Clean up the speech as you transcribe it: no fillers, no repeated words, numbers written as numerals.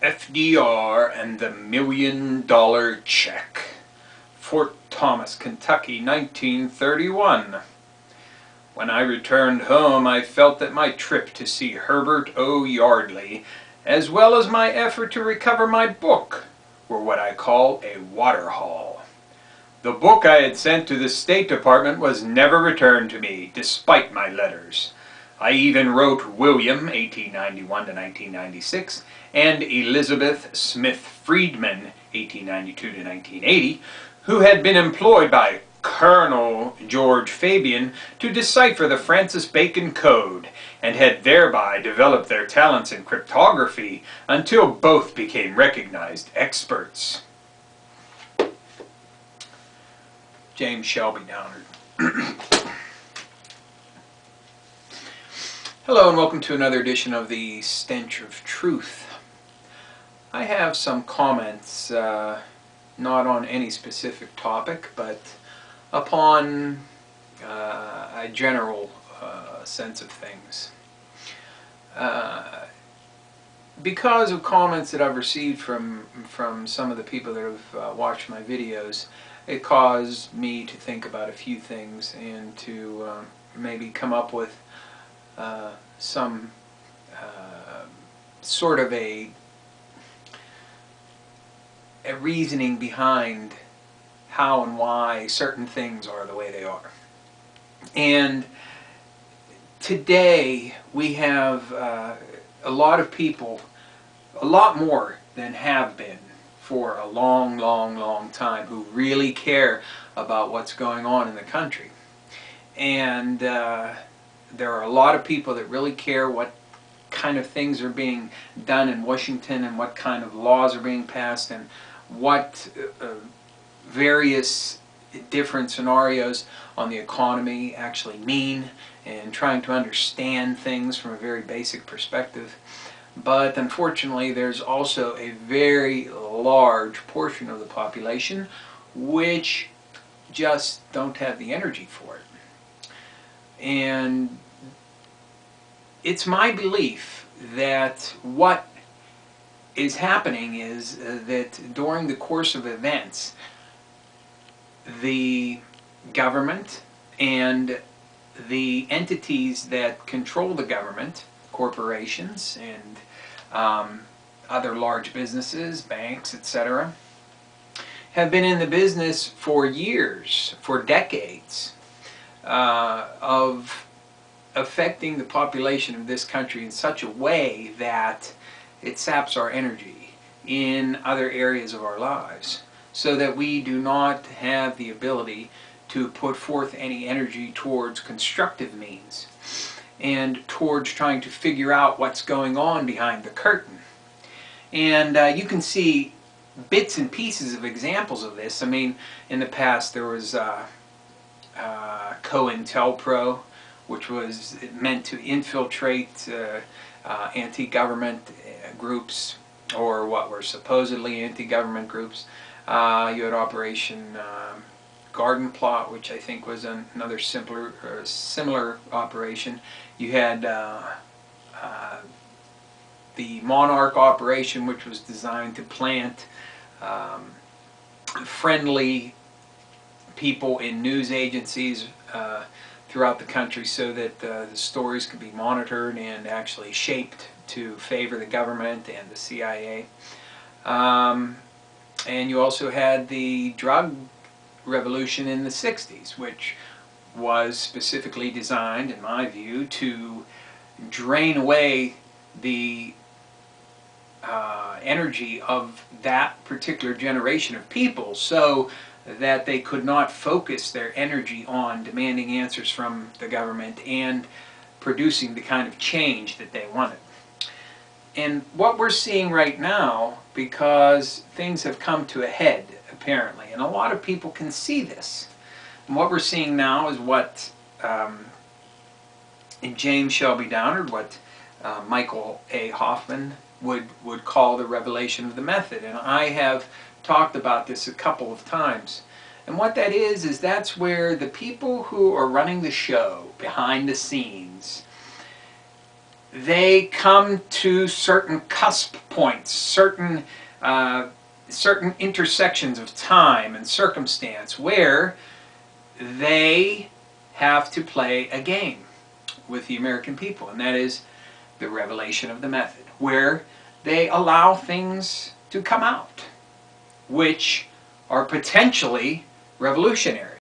FDR and the $1,000,000 Check. Fort Thomas, Kentucky, 1931. When I returned home, I felt that my trip to see Herbert O. Yardley, as well as my effort to recover my book, were what I call a water haul. The book I had sent to the State Department was never returned to me, despite my letters. I even wrote William, 1891 to 1996, and Elizabeth Smith Friedman, 1892 to 1980, who had been employed by Colonel George Fabian to decipher the Francis Bacon Code, and had thereby developed their talents in cryptography until both became recognized experts. James Shelby Downard. Hello and welcome to another edition of the Stench of Truth. I have some comments, not on any specific topic, but upon a general sense of things. Because of comments that I've received from some of the people that have watched my videos, it caused me to think about a few things and to maybe come up with some sort of a reasoning behind how and why certain things are the way they are. And today we have a lot of people, a lot more than have been for a long time, who really care about what's going on in the country. And there are a lot of people that really care what kind of things are being done in Washington and what kind of laws are being passed and what various different scenarios on the economy actually mean, and trying to understand things from a very basic perspective. But unfortunately, there's also a very large portion of the population which just don't have the energy for it. And it's my belief that what is happening is that during the course of events, the government and the entities that control the government, corporations and other large businesses, banks, etc., have been in the business for years, for decades, of affecting the population of this country in such a way that it saps our energy in other areas of our lives, so that we do not have the ability to put forth any energy towards constructive means and towards trying to figure out what's going on behind the curtain. And you can see bits and pieces of examples of this. I mean, in the past there was COINTELPRO, which was meant to infiltrate anti-government groups, or what were supposedly anti-government groups. You had Operation Garden Plot, which I think was another similar operation. You had the Monarch operation, which was designed to plant friendly people in news agencies throughout the country, so that the stories could be monitored and actually shaped to favor the government and the CIA. And you also had the drug revolution in the 60s, which was specifically designed, in my view, to drain away the energy of that particular generation of people, so that they could not focus their energy on demanding answers from the government and producing the kind of change that they wanted. And what we're seeing right now, because things have come to a head, apparently, and a lot of people can see this, and what we're seeing now is what in James Shelby Downard, what Michael A. Hoffman would call the revelation of the method. And I have talked about this a couple of times. And what that is that's where the people who are running the show behind the scenes they come to certain cusp points, certain intersections of time and circumstance where they have to play a game with the American people, and that is the revelation of the method, where they allow things to come out which are potentially revolutionary.